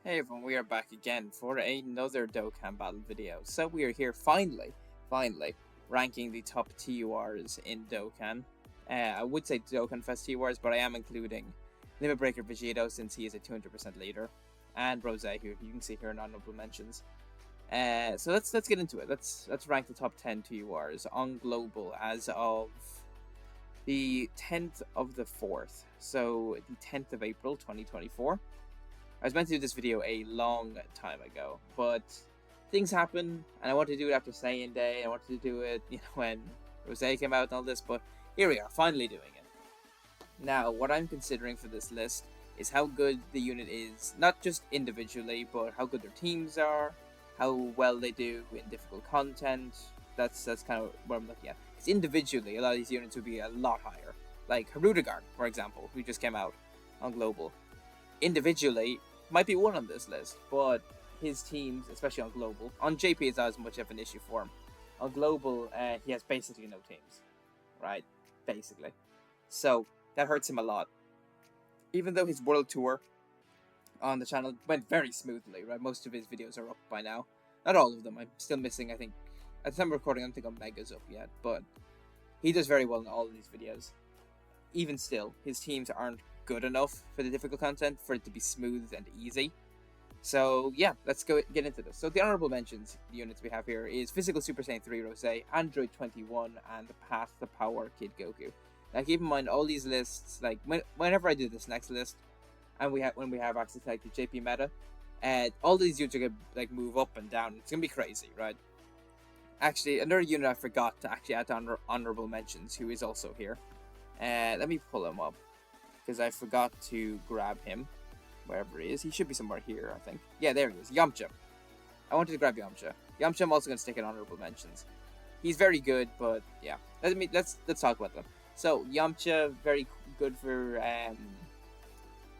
Hey everyone, we are back again for another Dokkan Battle video. So we are here finally, ranking the top TURs in Dokkan. I would say Dokkan Fest TURs, but I am including Limit Breaker Vegito since he is a 200% leader, and Rose, who you can see here in honorable mentions. So let's get into it. Let's rank the top 10 TURs on global as of the 10th of the 4th. So the 10th of April 2024. I was meant to do this video a long time ago, but things happen, and I wanted to do it after Saiyan Day. I wanted to do it, when Rose came out and all this, but here we are, finally doing it. Now, what I'm considering for this list is how good the unit is, not just individually, but how good their teams are, how well they do in difficult content. That's kind of what I'm looking at. Because individually, a lot of these units would be a lot higher. Like Harudagard, for example, who just came out on global. Individually, might be one on this list, but his teams, especially on global, on JP is not as much of an issue for him. On global, he has basically no teams, right? Basically. So that hurts him a lot. Even though his world tour on the channel went very smoothly, right? Most of his videos are up by now. Not all of them. I'm still missing, I think, at the time of recording, I don't think Omega's up yet, but he does very well in all of these videos. Even still, his teams aren't good enough for the difficult content for it to be smooth and easy. So yeah, let's get into this. So the honorable mentions units we have here is Physical Super Saiyan 3 Rose, Android 21, and the Path to Power Kid Goku. Now keep in mind all these lists, like whenever I do this next list, and when we have access to like the JP meta, all these units are gonna like move up and down. It's gonna be crazy, right? Actually, another unit I forgot to actually add to honorable mentions, who is also here. Let me pull him up, because I forgot to grab him, wherever he is. He should be somewhere here, I think. Yeah, there he is. Yamcha. I wanted to grab Yamcha. Yamcha I'm also going to stick in honorable mentions. He's very good, but yeah. Let's talk about them. So, Yamcha, very good for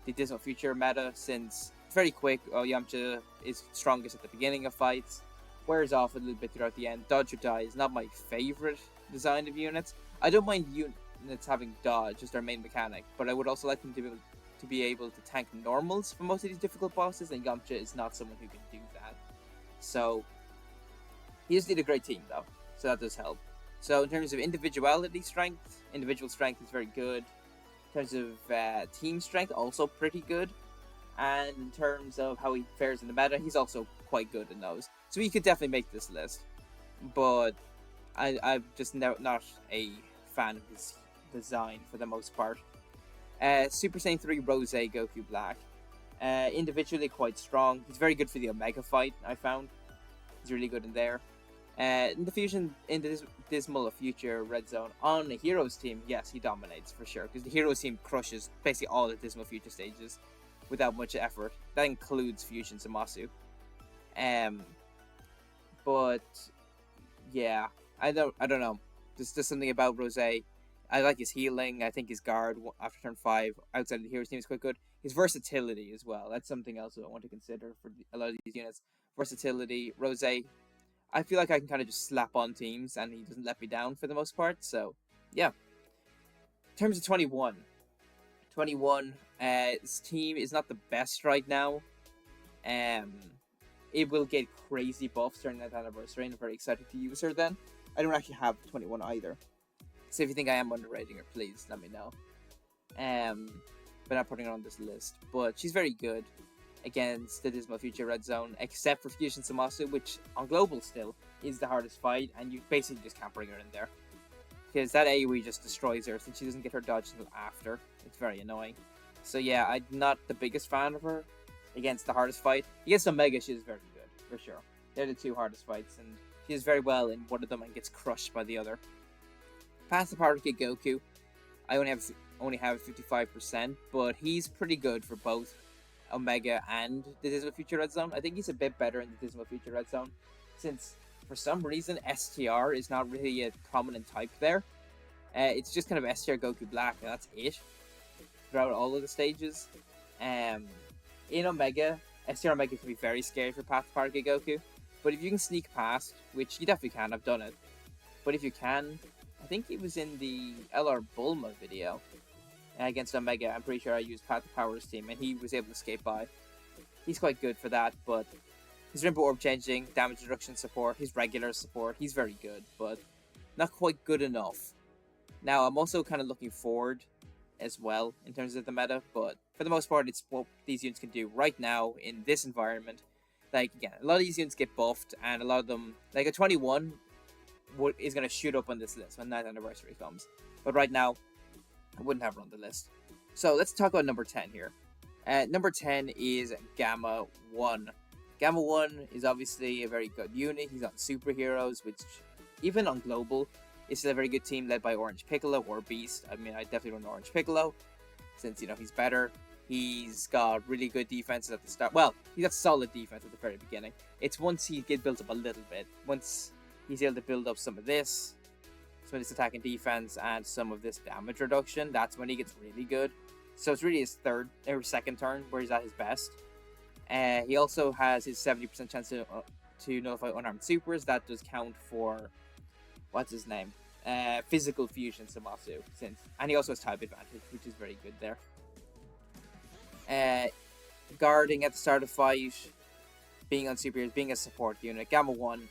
the Dismal Future meta, since it's very quick. Yamcha is strongest at the beginning of fights, wears off a little bit throughout the end. Dodge or Die is not my favorite design of units. I don't mind units having dodge as their main mechanic, but I would also like them to be able to tank normals for most of these difficult bosses, and Yamcha is not someone who can do that. So he does need a great team though, so that does help. So in terms of individual strength is very good. In terms of team strength, also pretty good. And in terms of how he fares in the meta, he's also quite good in those. So he could definitely make this list, but I'm just not a fan of his design for the most part. Super Saiyan 3 Rose Goku Black. Individually quite strong. He's very good for the Omega fight, I found. He's really good in there. In the fusion, in the Dismal Future Red Zone, on the Heroes team, yes, he dominates for sure. Because the Heroes team crushes basically all the Dismal Future stages without much effort. That includes Fusion Zamasu. But yeah, I don't know. There's something about Rose. I like his healing. I think his guard after turn 5 outside of the Heroes team is quite good. His versatility as well. That's something else that I want to consider for a lot of these units. Versatility. Rose, I feel like I can kind of just slap on teams and he doesn't let me down for the most part. So, yeah. In terms of 21. His team is not the best right now. It will get crazy buffs during that anniversary, and I'm very excited to use her then. I don't actually have 21 either. So if you think I am underrating her, please let me know. But not putting her on this list. But she's very good against the Dismal Future Red Zone, except for Fusion Zamasu, which on global still is the hardest fight, and you basically just can't bring her in there. Because that AoE just destroys her, since she doesn't get her dodge until after. It's very annoying. So yeah, I'm not the biggest fan of her against the hardest fight. Against Omega, she is very good, for sure. They're the two hardest fights, and she does very well in one of them and gets crushed by the other. Past the Power Kid Goku, I only have 55%, but he's pretty good for both Omega and the Dismal Future Red Zone. I think he's a bit better in the Dismal Future Red Zone, since for some reason STR is not really a prominent type there. It's just kind of STR Goku Black, and that's it throughout all of the stages. In Omega, STR Omega can be very scary for Path to Power Kid Goku, but if you can sneak past, which you definitely can, I've done it, but if you can, I think it was in the LR Bulma video against Omega. I'm pretty sure I used Path to Power's team, and he was able to escape by. He's quite good for that, but his Rainbow Orb changing, damage reduction support, his regular support, he's very good, but not quite good enough. Now, I'm also kind of looking forward as well in terms of the meta, but for the most part, it's what these units can do right now in this environment. Like, again, a lot of these units get buffed, and a lot of them, like a 21 is going to shoot up on this list when that anniversary comes. But right now, I wouldn't have run the list. So let's talk about number 10 here. Number 10 is Gamma 1. Gamma 1 is obviously a very good unit. He's on Superheroes, which even on Global is still a very good team led by Orange Piccolo or Beast. I mean, I definitely run Orange Piccolo since, you know, he's better. He's got really good defenses at the start. Well, he's got solid defense at the very beginning. It's once he gets built up a little bit. Once he's able to build up some of this attack and defense, and some of this damage reduction, that's when he gets really good. So it's really his third or second turn where he's at his best. He also has his 70% chance to nullify unarmed supers. That does count for, what's his name? Physical fusion Zamasu. And he also has type advantage, which is very good there. Guarding at the start of fight, being on superheroes, being a support unit. Gamma 1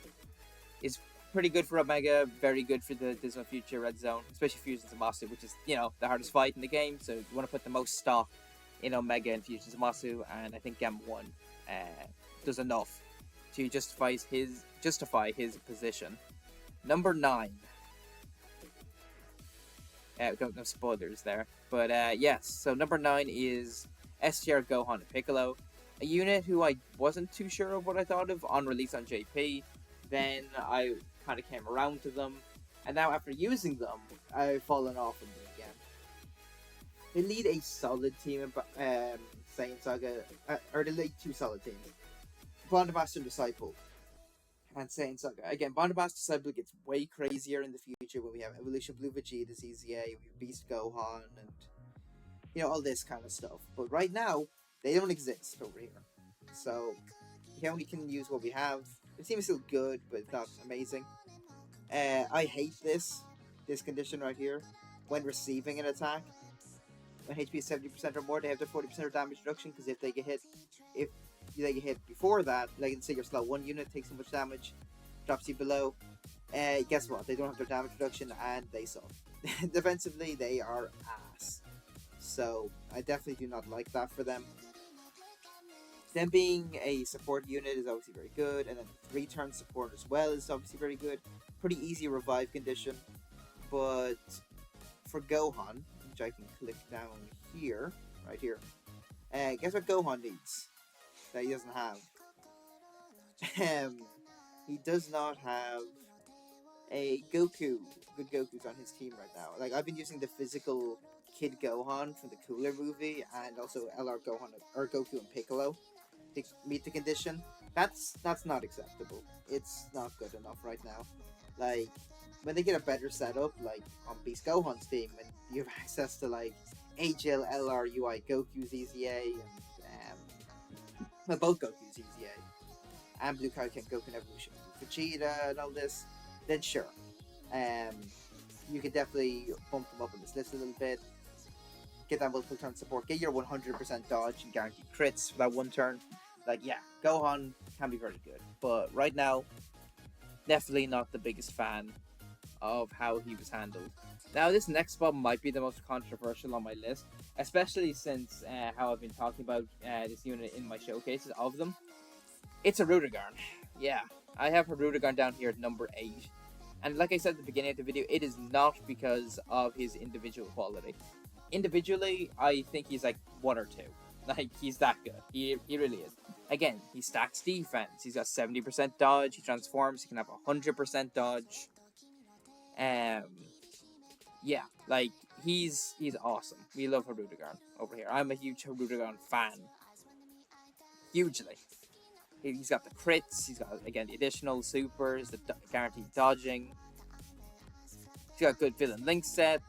is pretty good for Omega, very good for the Dismal Future Red Zone, especially Fusion Zamasu, which is, you know, the hardest fight in the game, so you want to put the most stock in Omega and Fusion Zamasu, and I think Gamma 1 does enough to justify his position. Number 9. Don't know spoilers there, but yes, so number 9 is STR Gohan and Piccolo, a unit who I wasn't too sure of what I thought of on release on JP. Then I kind of came around to them, and now after using them, I've fallen off of them again. They lead a solid team in Saiyan Saga, or they lead two solid teams. Bond Master Disciple and Saiyan Saga. Again, Bond Master Disciple gets way crazier in the future when we have Evolution Blue Vegeta, ZZA, we have Beast Gohan, and, you know, all this kind of stuff. But right now, they don't exist over here. So, we only can use what we have. The team is still good, but it's not amazing. I hate this condition right here. When receiving an attack, when HP is 70% or more, they have their 40% damage reduction, because if they get hit before that, like let's say your slot 1 unit takes so much damage, drops you below, guess what? They don't have their damage reduction, and they suck. Defensively, they are ass. So, I definitely do not like that for them. Them being a support unit is obviously very good, and then 3-turn support as well is obviously very good. Pretty easy revive condition, but for Gohan, which I can click down here, right here, guess what Gohan needs that he doesn't have? He does not have a Goku. Good Goku's on his team right now. Like, I've been using the physical Kid Gohan from the Cooler movie, and also LR Gohan, or Goku and Piccolo, to meet the condition. That's not acceptable. It's not good enough right now. Like, when they get a better setup, like on Beast Gohan's team, and you have access to like HL, LR, UI, Goku, ZZA, and both Goku, ZZA, and Blue Kaioken, Goku Evolution, Vegeta, and all this, then sure. You can definitely bump them up on this list a little bit. Get that multiple turn support, get your 100% dodge and guaranteed crits for that one turn. Like, yeah, Gohan can be very good, but right now, definitely not the biggest fan of how he was handled. Now, this next spot might be the most controversial on my list, especially since how I've been talking about this unit in my showcases of them. It's a Rudigarn. Yeah, I have a Rudigarn down here at number 8. And like I said at the beginning of the video, it is not because of his individual quality. Individually, I think he's like 1 or 2. Like, he's that good. He really is. Again, he stacks defense. He's got 70% dodge. He transforms. He can have 100% dodge. Yeah, like, he's awesome. We love Rudigarn over here. I'm a huge Rudigarn fan. Hugely. He's got the crits. He's got, again, the additional supers, the guaranteed dodging. He's got good villain link set.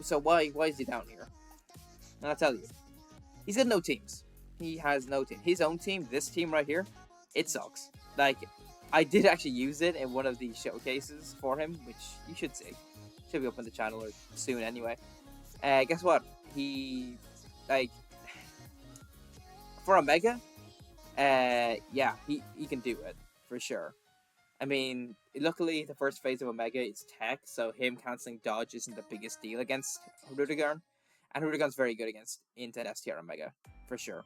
So why is he down here? And I'll tell you. He's got no teams. He has no team. His own team, this team right here, it sucks. Like, I did actually use it in one of the showcases for him, which you should see. Should be up on the channel soon anyway. Guess what? He, like, for Omega, Yeah, he can do it for sure. I mean, luckily the first phase of Omega is tech, so him canceling dodge isn't the biggest deal against Rudigarn, and Rudigarn's very good against into STR Omega for sure.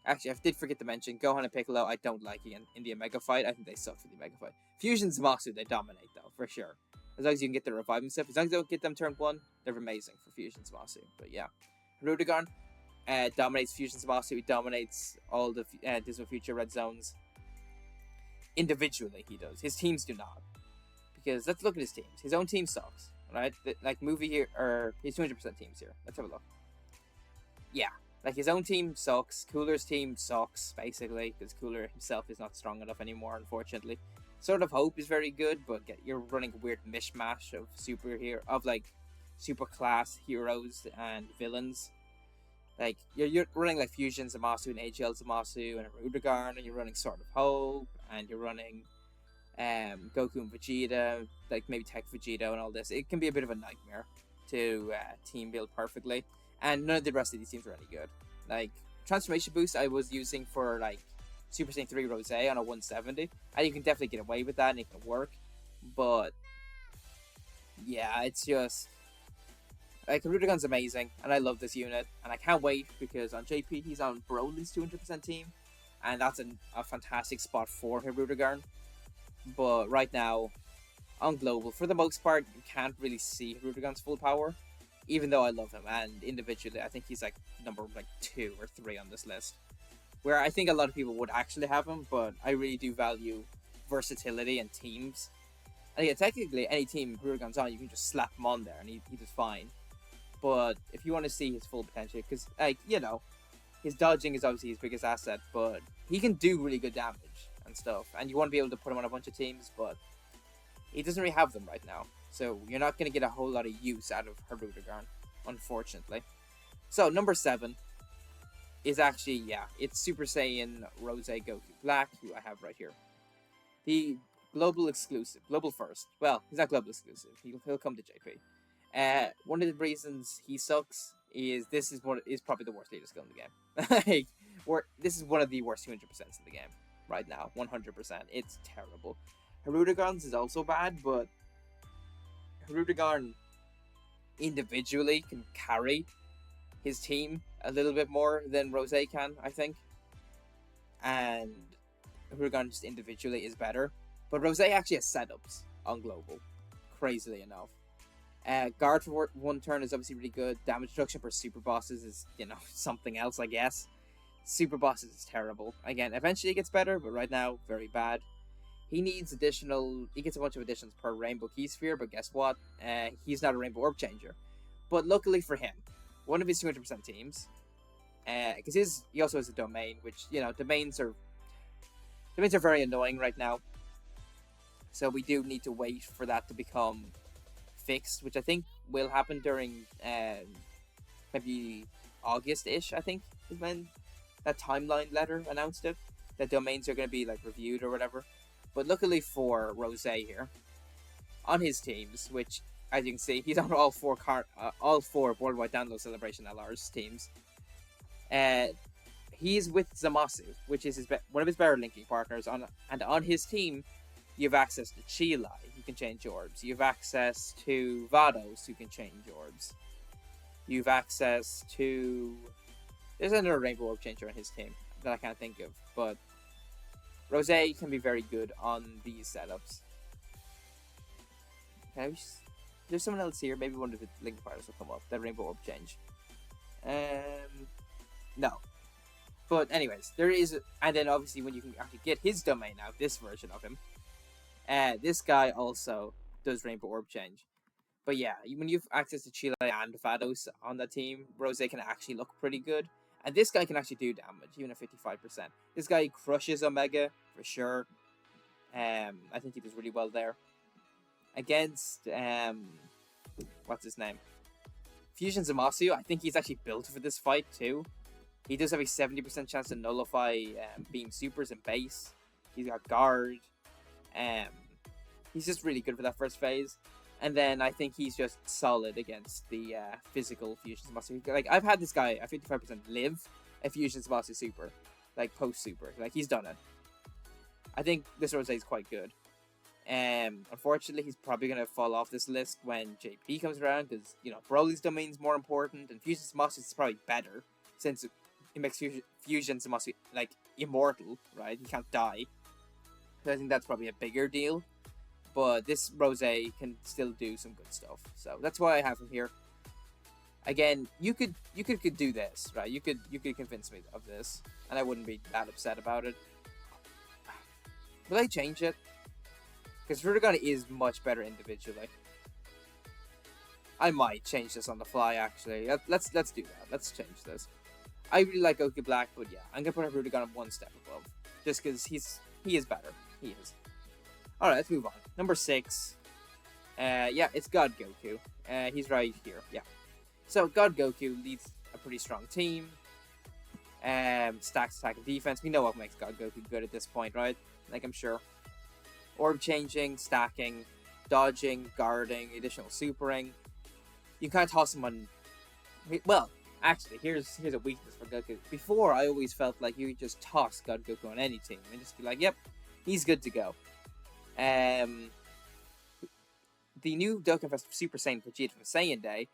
Actually, I did forget to mention Gohan and Piccolo. I don't like in the Omega fight. I think they suck for the Omega fight. Fusion's Zamasu, they dominate though for sure. As long as you can get the revive and stuff, as long as you don't get them turn 1, they're amazing for Fusion's Zamasu. But yeah, Rudigarn dominates Fusion Zamasu. He dominates all the Dismal Future Red Zones. Individually, he does. His teams do not. Because let's look at his teams. His own team sucks, right? Like movie here, or his 200% teams here. Let's have a look. Yeah, like his own team sucks. Cooler's team sucks, basically, because Cooler himself is not strong enough anymore, unfortunately. Sort of Hope is very good, but you're running a weird mishmash of like super class heroes and villains. Like you're running like Fusion Zamasu and AGL Zamasu and Rudigarn, and you're running Sword of Hope, and you're running Goku and Vegeta, like maybe Tech Vegeta and all this. It can be a bit of a nightmare to team build perfectly, and none of the rest of these teams are any good. Like Transformation Boost, I was using for like Super Saiyan 3 Rose on a 170, and you can definitely get away with that, and it can work. But yeah, it's just like Rudigarn's amazing, and I love this unit, and I can't wait because on JP he's on Broly's 200% team, and that's a fantastic spot for Rudigarn. But right now, on Global, for the most part, you can't really see Rudigarn's full power, even though I love him, and individually, I think he's like number 2 or 3 on this list. Where I think a lot of people would actually have him, but I really do value versatility and teams. And yeah, technically, any team Rudigarn's on, you can just slap him on there, and he does fine. But if you want to see his full potential, because, like, you know, his dodging is obviously his biggest asset, but he can do really good damage and stuff. And you want to be able to put him on a bunch of teams, but he doesn't really have them right now. So you're not going to get a whole lot of use out of Rudigarn, unfortunately. So, number 7 is actually, yeah, it's Super Saiyan Rose Goku Black, who I have right here. The global exclusive, global first. Well, he's not global exclusive. He'll come to JP. One of the reasons he sucks is this is probably the worst leader skill in the game. This is one of the worst 200% in the game right now, 100%. It's terrible. Rudigarn's is also bad, but Rudigarn individually can carry his team a little bit more than Rose can, I think. And Rudigarn just individually is better. But Rose actually has setups on Global, crazily enough. Guard for 1 turn is obviously really good. Damage reduction for super bosses is, you know, something else, I guess. Super bosses is terrible. Again, eventually it gets better, but right now, very bad. He gets a bunch of additions per Rainbow Key Sphere, but guess what? He's not a Rainbow Orb Changer. But luckily for him, one of his 200% teams, because he also has a domain, which, you know, domains are very annoying right now. So we do need to wait for that to become fixed, which I think will happen during maybe August-ish, I think, is when that timeline letter announced it. That domains are going to be like reviewed or whatever. But luckily for Rose here, on his teams, which as you can see, he's on all four Worldwide Download Celebration LR's teams. He's with Zamasu, which is one of his better linking partners. And on his team, you have access to Chilai, who can change orbs. You have access to Vados, who can change orbs. You have access to... There's another Rainbow Orb Changer on his team that I can't think of, but Rose can be very good on these setups. There's someone else here. Maybe one of the link partners will come up. That Rainbow Orb change. No. But anyways, there is... And then obviously when you can actually get his domain now, this version of him, this guy also does Rainbow Orb change. But yeah, when you have access to Chile and Vados on that team, Rose can actually look pretty good. And this guy can actually do damage, even at 55%. This guy crushes Omega, for sure. I think he does really well there. Against, what's his name? Fusion Zamasu, I think he's actually built for this fight, too. He does have a 70% chance to nullify Beam Supers and base. He's got Guard. He's just really good for that first phase. And then I think he's just solid against the physical Fusion Zamasu. Like, I've had this guy at 55% live a Fusion Zamasu Super. like post super. Like he's done it. I think this Rose is quite good. Unfortunately, he's probably gonna fall off this list when JP comes around because Broly's domain's more important, and Fusion Zamasu is probably better since it makes Fusion Zamasu like immortal, right? He can't die. So I think that's probably a bigger deal. But this Rose can still do some good stuff, so that's why I have him here. Again, you could do this, right? You could convince me of this, and I wouldn't be that upset about it. Will I change it? Because Frutigana is much better individually. I might change this on the fly, actually. Let's do that. Let's change this. I really like Goku Black, but yeah, I'm gonna put Frutigana one step above, just because he is better. He is. All right, let's move on. Number 6. Yeah, it's God Goku. He's right here. Yeah. So God Goku leads a pretty strong team. Stacks attack and defense. We know what makes God Goku good at this point, right? Like, I'm sure. Orb changing, stacking, dodging, guarding, additional supering. You can't toss him on. Well, actually, here's a weakness for Goku. Before, I always felt like you could just toss God Goku on any team and just be like, yep, he's good to go. The new Dokkan Super Saiyan Vegeta from Saiyan Day,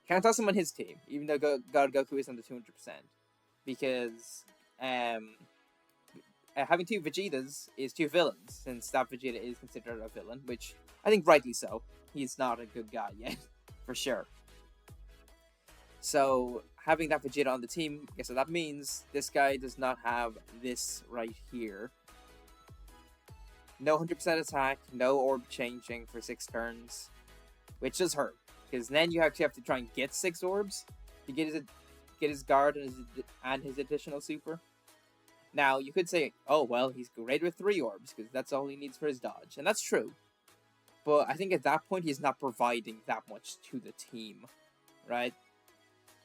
can't toss him on his team, even though God Goku is under 200%. Because having 2 Vegetas is 2 villains, since that Vegeta is considered a villain, which I think rightly so. He's not a good guy yet, for sure. So, having that Vegeta on the team, guess what that means? This guy does not have this right here. No 100% attack, no orb changing for 6 turns, which does hurt, because then you actually have to try and get 6 orbs to get his guard and his additional super. Now, you could say, oh, well, he's great with 3 orbs, because that's all he needs for his dodge, and that's true. But I think at that point, he's not providing that much to the team, right?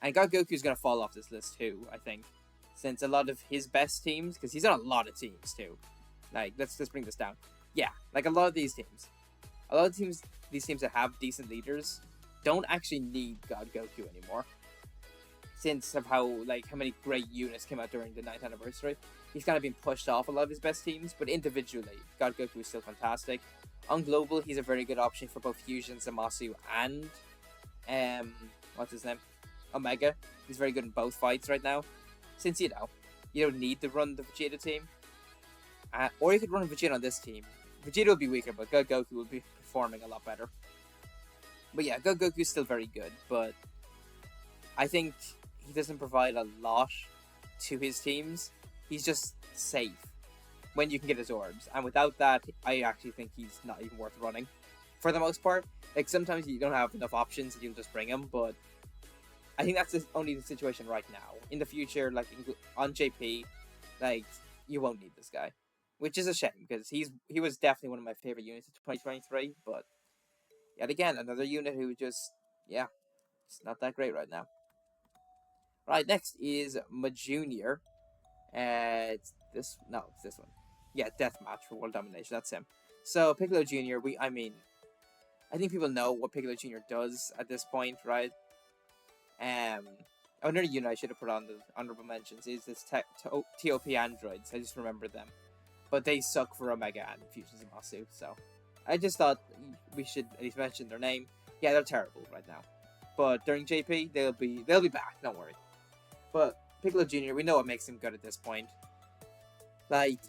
And God Goku's going to fall off this list too, I think, since a lot of his best teams, because he's on a lot of teams too. Like, let's bring this down. Yeah, like a lot of these teams. These teams that have decent leaders don't actually need God Goku anymore. Since of how many great units came out during the 9th anniversary. He's kind of been pushed off a lot of his best teams, but individually, God Goku is still fantastic. On global, he's a very good option for both Fusion, Zamasu, and what's his name? Omega. He's very good in both fights right now. Since you don't need to run the Vegeta team. Or you could run Vegeta on this team. Vegeta will be weaker, but God Goku will be performing a lot better. But yeah, God Goku is still very good, but I think he doesn't provide a lot to his teams. He's just safe when you can get his orbs. And without that, I actually think he's not even worth running. For the most part. Like, sometimes you don't have enough options and you'll just bring him, but I think that's only the situation right now. In the future, like, on JP, like, you won't need this guy. Which is a shame, because he was definitely one of my favorite units of 2023, but yet again, another unit who just, yeah, it's not that great right now. Right, next is Majunior. It's this one. Yeah, Deathmatch for World Domination, that's him. So, Piccolo Jr., I think people know what Piccolo Jr. does at this point, right? Another unit I should have put on the honorable mentions is this TOP androids. I just remembered them. But they suck for Omega and Fusion Zamasu, so I just thought we should at least mention their name. Yeah, they're terrible right now. But during JP, they'll be back, don't worry. But Piccolo Jr., we know what makes him good at this point. Like,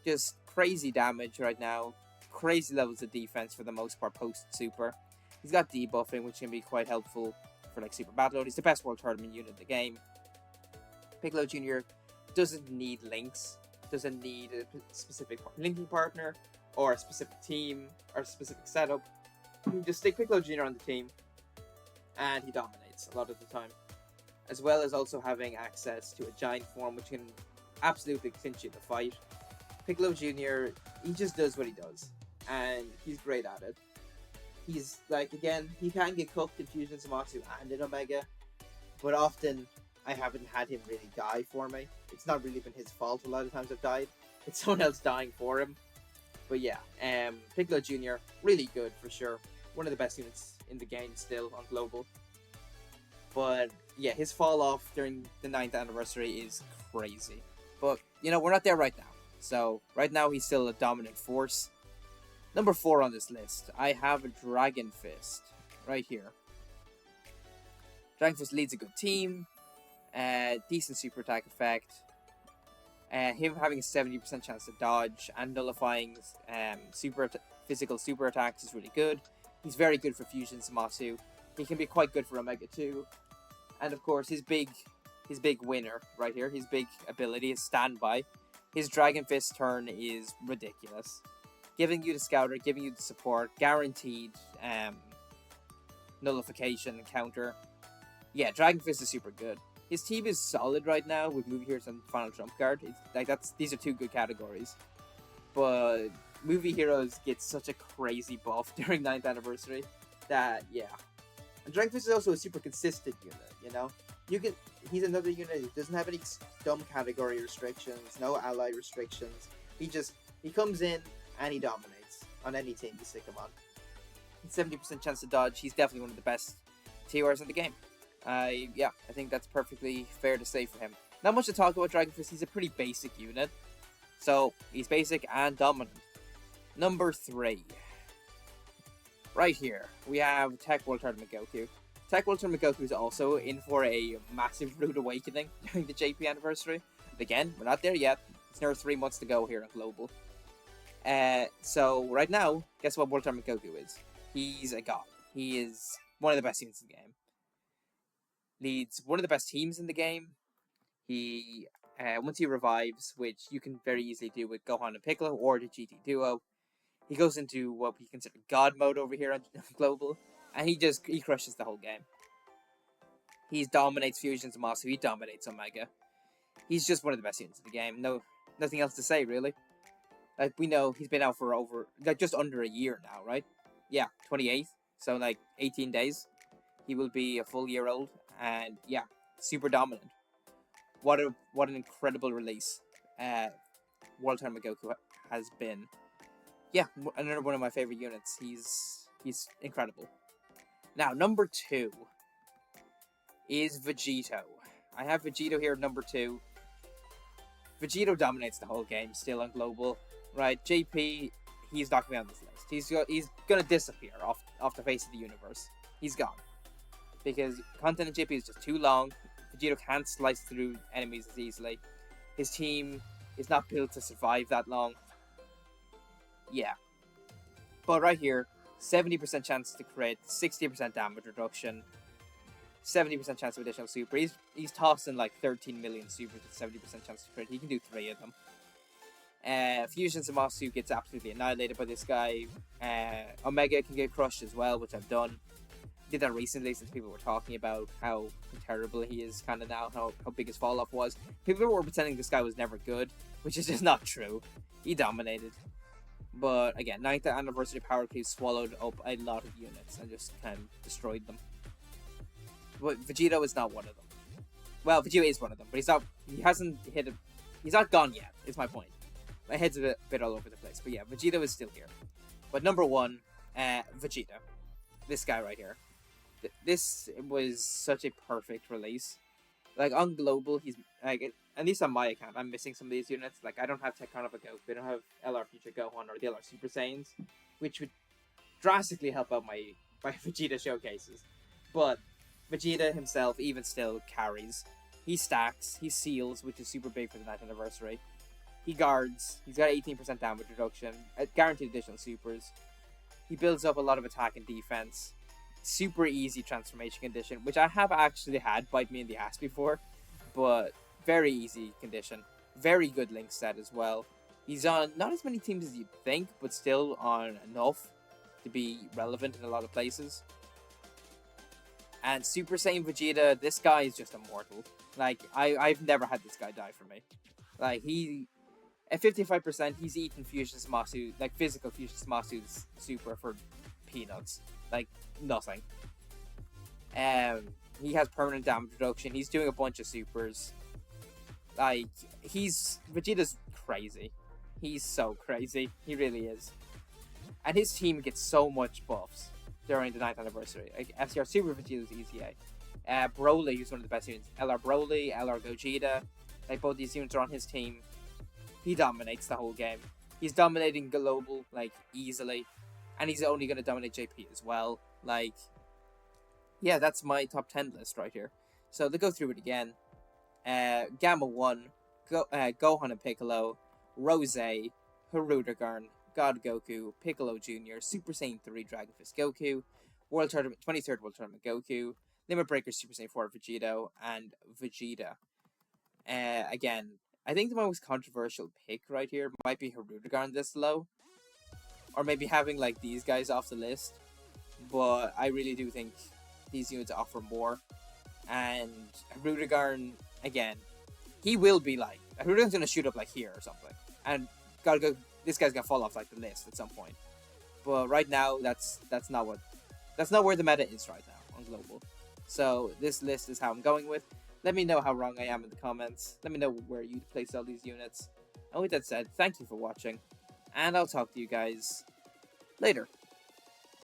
just crazy damage right now. Crazy levels of defense for the most part post-super. He's got debuffing, which can be quite helpful for like Super Battle. He's the best World Tournament unit in the game. Piccolo Jr. doesn't need links. Doesn't need a specific linking partner or a specific team or a specific setup. You can just stick Piccolo Jr. on the team and he dominates a lot of the time. As well as also having access to a giant form, which can absolutely clinch you the fight. Piccolo Jr., he just does what he does, and he's great at it. He's, like, again, he can get cooked in Fusion Zamasu and in Omega, but often I haven't had him really die for me. It's not really been his fault a lot of times I've died. It's someone else dying for him. But yeah, Piccolo Jr., really good for sure. One of the best units in the game still on global. But yeah, his fall off during the 9th anniversary is crazy. But, you know, we're not there right now. So, right now he's still a dominant force. Number 4 on this list, I have a Dragon Fist. Right here. Dragon Fist leads a good team. Decent super attack effect. Him having a 70% chance to dodge and nullifying physical super attacks is really good. He's very good for Fusion Zamasu. He can be quite good for Omega too. And of course, his big winner right here, his big ability is Standby. His Dragon Fist turn is ridiculous. Giving you the Scouter, giving you the support, guaranteed nullification counter. Yeah, Dragon Fist is super good. His team is solid right now with Movie Heroes and Final Trump Card. These are 2 good categories. But Movie Heroes gets such a crazy buff during 9th anniversary that, yeah. And Dragon Fist is also a super consistent unit, you know? He's another unit who doesn't have any dumb category restrictions, no ally restrictions. He comes in and he dominates on any team you stick him on. 70% chance to dodge. He's definitely one of the best TURs in the game. Yeah, I think that's perfectly fair to say for him. Not much to talk about Dragon Fist. He's a pretty basic unit. So, he's basic and dominant. Number 3. Right here, we have Tech World Tournament Goku. Tech World Tournament Goku is also in for a massive rude awakening during the JP anniversary. But again, we're not there yet. It's another 3 months to go here on Global. So, right now, guess what World Tournament Goku is? He's a god. He is one of the best units in the game. Leads one of the best teams in the game. He, once he revives, which you can very easily do with Gohan and Piccolo or the GT Duo, he goes into what we consider God mode over here on Global, and he crushes the whole game. He dominates Fusion Zamasu, he dominates Omega. He's just one of the best units in the game. Nothing else to say, really. Like, we know he's been out for just under a year now, right? Yeah, 28th, so 18 days. He will be a full year old. And yeah, super dominant. What an incredible release World Tournament Goku has been. Yeah, another one of my favorite units. He's incredible. Now, number 2 is Vegito. I have Vegito here at number 2. Vegito dominates the whole game still on Global. Right, JP, he's not going to be on this list. He's going to disappear off the face of the universe. He's gone. Because content in JP is just too long. Vegito can't slice through enemies as easily. His team is not built to survive that long. Yeah. But right here, 70% chance to crit, 60% damage reduction, 70% chance of additional super. He's tossing 13 million supers with 70% chance to crit. He can do 3 of them. Fusion Zamasu gets absolutely annihilated by this guy. Omega can get crushed as well, which I've done. Did that recently since people were talking about how terrible he is kind of now, how big his fall off was. People were pretending this guy was never good, which is just not true. He dominated. But again, 9th anniversary power creep swallowed up a lot of units and just kind of destroyed them. But Vegito is not one of them. Well, Vegito is one of them, but he's not gone yet, is my point. My head's a bit all over the place, but yeah, Vegito is still here. But number 1, Vegeta. This guy right here. This was such a perfect release. On Global, he's at least on my account, I'm missing some of these units. I don't have Tekkarnova Goku, I don't have LR Future Gohan or the LR Super Saiyans, which would drastically help out my Vegeta showcases. But Vegeta himself, even still, carries. He stacks, he seals, which is super big for the 9th anniversary. He guards, he's got 18% damage reduction, guaranteed additional supers. He builds up a lot of attack and defense. Super easy transformation condition, which I have actually had bite me in the ass before, but very easy condition. Very good link set as well. He's on not as many teams as you'd think, but still on enough to be relevant in a lot of places. And Super Saiyan Vegeta, this guy is just immortal. I've never had this guy die for me. At 55%, he's eaten Fusion Zamasu, physical Fusion Zamasu's super for peanuts. Nothing. He has permanent damage reduction. He's doing a bunch of supers. Vegeta's crazy. He's so crazy. He really is. And his team gets so much buffs during the 9th anniversary. SCR Super Vegeta's easy A. Broly, who's one of the best units. LR Broly, LR Gogeta. like both these units are on his team, he dominates the whole game. He's dominating global, like, easily. And he's only going to dominate JP as well. Like, yeah, that's my top 10 list right here. So to go through it again. Gamma 1, Gohan and Piccolo, Rose, Hirudegarn, God Goku, Piccolo Jr., Super Saiyan 3 Dragon Fist Goku, World Tournament 23rd World Tournament Goku, Limit Breaker Super Saiyan 4 Vegito, and Vegeta. Again, I think the most controversial pick right here might be Hirudegarn this low. Or maybe having like these guys off the list. But I really do think these units offer more. And Hirudegarn, again, he will be like, Hirudegarn's gonna shoot up like here or something. And this guy's gonna fall off like the list at some point. But right now, that's not where the meta is right now on global. So this list is how I'm going with. Let me know how wrong I am in the comments. Let me know where you place all these units. And with that said, thank you for watching. And I'll talk to you guys later.